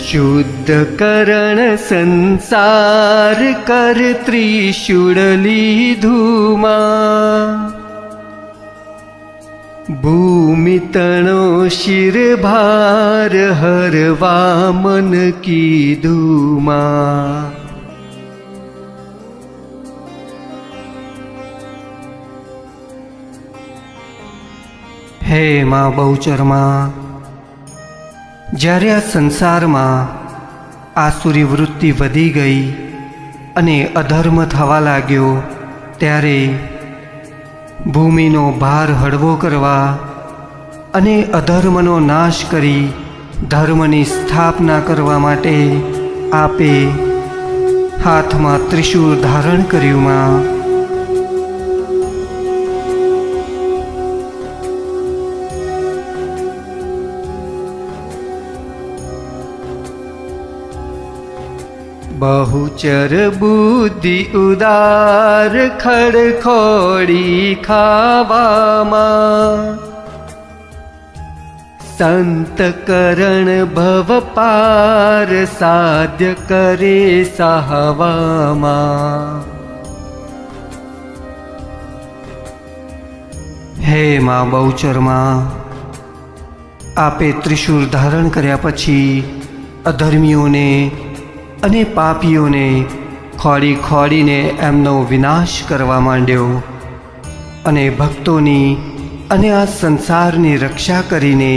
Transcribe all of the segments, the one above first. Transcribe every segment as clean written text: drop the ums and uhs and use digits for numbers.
शुद्ध करण संसार कर त्रिशूल लीधुमा भूमि तणो शिर भार हरवा मन कीधुमा हे मां बहुचरमा જ્યારે આ સંસારમાં આસુરી વૃત્તિ વધી ગઈ અને અધર્મ થવા લાગ્યો ત્યારે ભૂમિનો ભાર હળવો કરવા અને અધર્મનો નાશ કરી ધર્મની સ્થાપના કરવા માટે આપે હાથમાં ત્રિશૂળ ધારણ કર્યું માં। बहुचर बुद्धि उदार खड़खोड़ी खावामा संत करण भव पार साध्य करे सहवामा। हे मां बहुचरमा आपे त्रिशूल धारण कर्या पछी अधर्मीओने અને પાપીઓને ખોડી ખોડીને એમનો વિનાશ કરવા માંડ્યો અને ભક્તોની અને આ સંસારની રક્ષા કરીને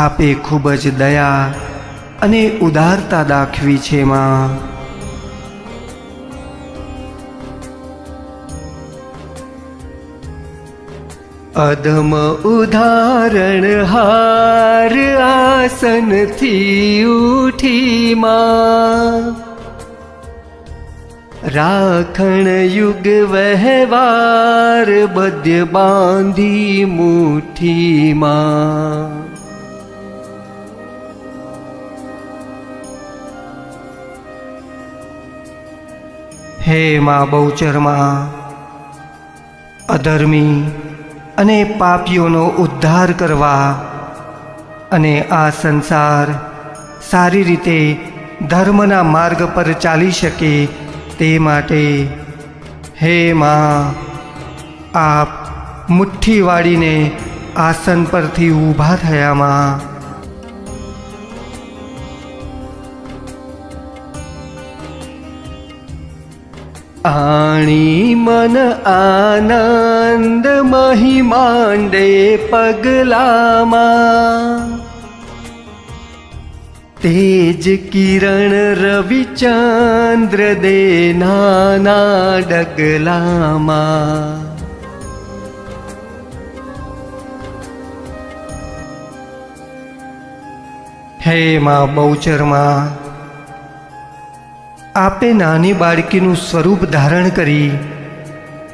આપે ખૂબ જ દયા અને ઉદારતા દાખવી છે માં। अधम उदाहरण हार आसन थी उठी मां राखण युग व्यवहार बद्य बांधी मुठी मां। हे मां बहुचरमा अधर्मी અને પાપીઓનો ઉદ્ધાર કરવા અને આ સંસાર સારી રીતે ધર્મના માર્ગ પર ચાલી શકે તે માટે હે માં આપ મુઠ્ઠી વાળીને આસન પરથી ઊભા થયા માં। आणी मन आनंद महिमांडे पगलामा तेज किरण रवि चंद्र दे नाना डगलामा। हे मां बहुचरमा आपे नानी बाळकीનું સ્વરૂપ ધારણ કરી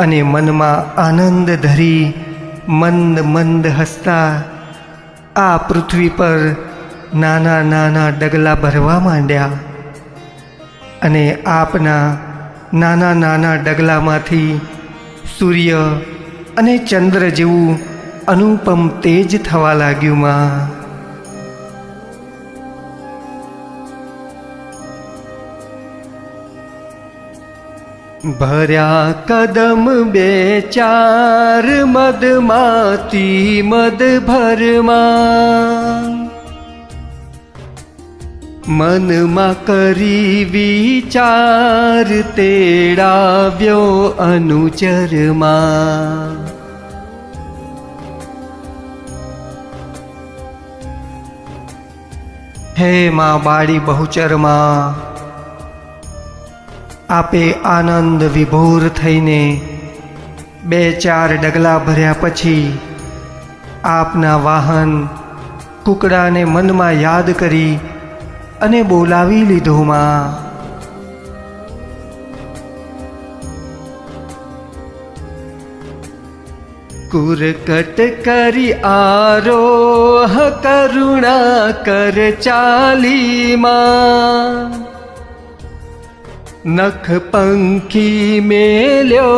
અને મનમાં આનંદ ધરી મંદ મંદ હસતા આ પૃથ્વી પર નાના નાના ડગલા ભરવા માંડ્યા અને આપના નાના નાના ડગલામાંથી સૂર્ય અને ચંદ્ર જેવું અનુપમ તેજ થવા લાગ્યું માં। भर्या कदम बेचार मद माती मद भरमा मन मा करी विचार तेड़ाव्यो अनुचरमा। हे मां बाड़ी बहुचरमा आपे आनंद विभोर थईने बे चार डगला भर्या पछी आपना वाहन कुकड़ाने मन में याद करी अने बोलावी लीधो मां। कुरकट करी आरोह करुणा कर चाली मां नख पंखी मेल्यो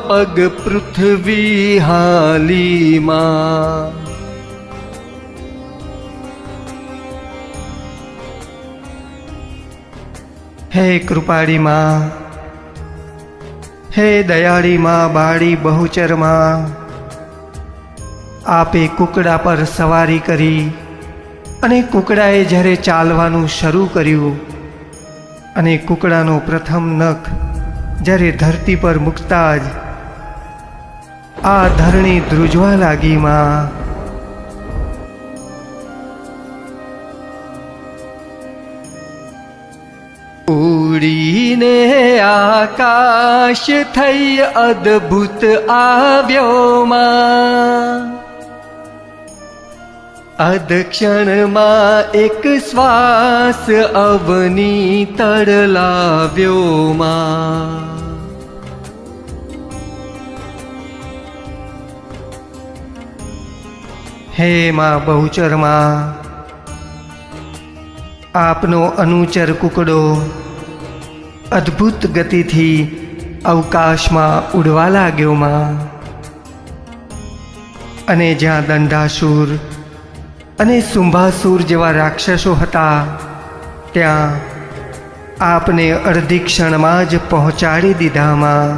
पग पृथ्वी हाली मां। હે કૃપાળી માં, હે દયાળી માં, બાળી બહુચર માં, આપે કુકડા પર સવારી કરી અને કુકડાએ જ્યારે ચાલવાનું શરૂ કર્યું અને કુકડાનો પ્રથમ નખ જ્યારે ધરતી પર મૂકતા જ આ ધરણી ધ્રુજવા લાગી માં. ઉડીને આકાશ થઈ અદ્ભુત આવ્યો માં, અધક્ષણમાં એક શ્વાસ અવની તરલાવ્યો માં. હે માં બહુચર માં, આપનો અનુચર કુકડો અદ્ભુત ગતિથી અવકાશમાં ઉડવા લાગ્યો માં. અને જ્યાં દંડાસુર અને શુંભાસુર જેવા રાક્ષસો હતા ત્યાં આપને અડધી ક્ષણમાં જ પહોંચાડી દીધામાં.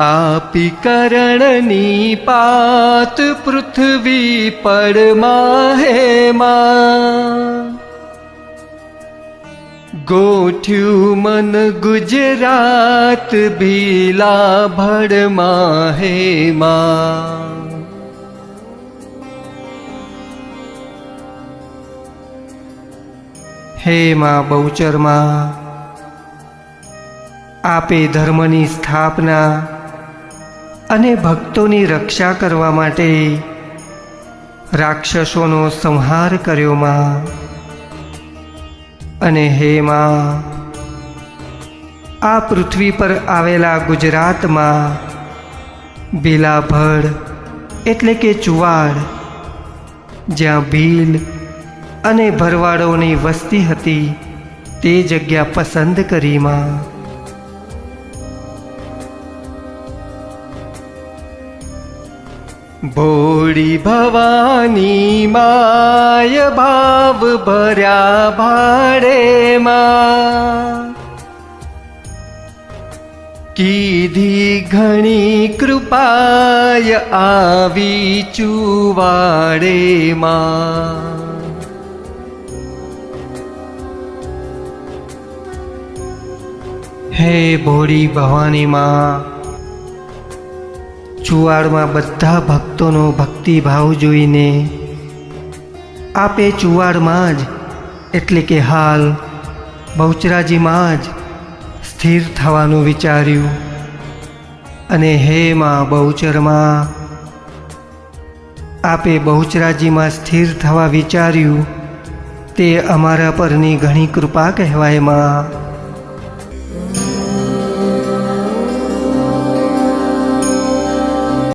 આપી કરણની પાત પૃથ્વી પડમાં હે માં, ગોઠ્યું મન ગુજરાત ભીલા ભડમાં હે માં. હે માં બહુચર માં, આપે ધર્મની સ્થાપના અને ભક્તોની રક્ષા કરવા માટે રાક્ષસોનો સંહાર કર્યો માં. અને હે માં, આ પૃથ્વી પર આવેલા ગુજરાતમાં ભીલાભડ એટલે કે ચુવાડ, જ્યાં ભીલ અને ભરવાડોની વસ્તી હતી તે જગ્યા પસંદ કરી માં. ભોળી ભવાની માય ભાવ ભર્યા ભાડે માં, કીધી ઘણી કૃપાય આવી ચુવાડે માં. હે ભોળી ભવાની માં, ચુવાડમાં બધા ભક્તોનો ભક્તિભાવ જોઈને આપે ચુવાડમાં જ એટલે કે હાલ બહુચરાજીમાં જ સ્થિર થવાનું વિચાર્યું. અને હે માં બહુચરમાં, આપે બહુચરાજીમાં સ્થિર થવા વિચાર્યું તે અમારા પરની ઘણી કૃપા કહેવાય માં.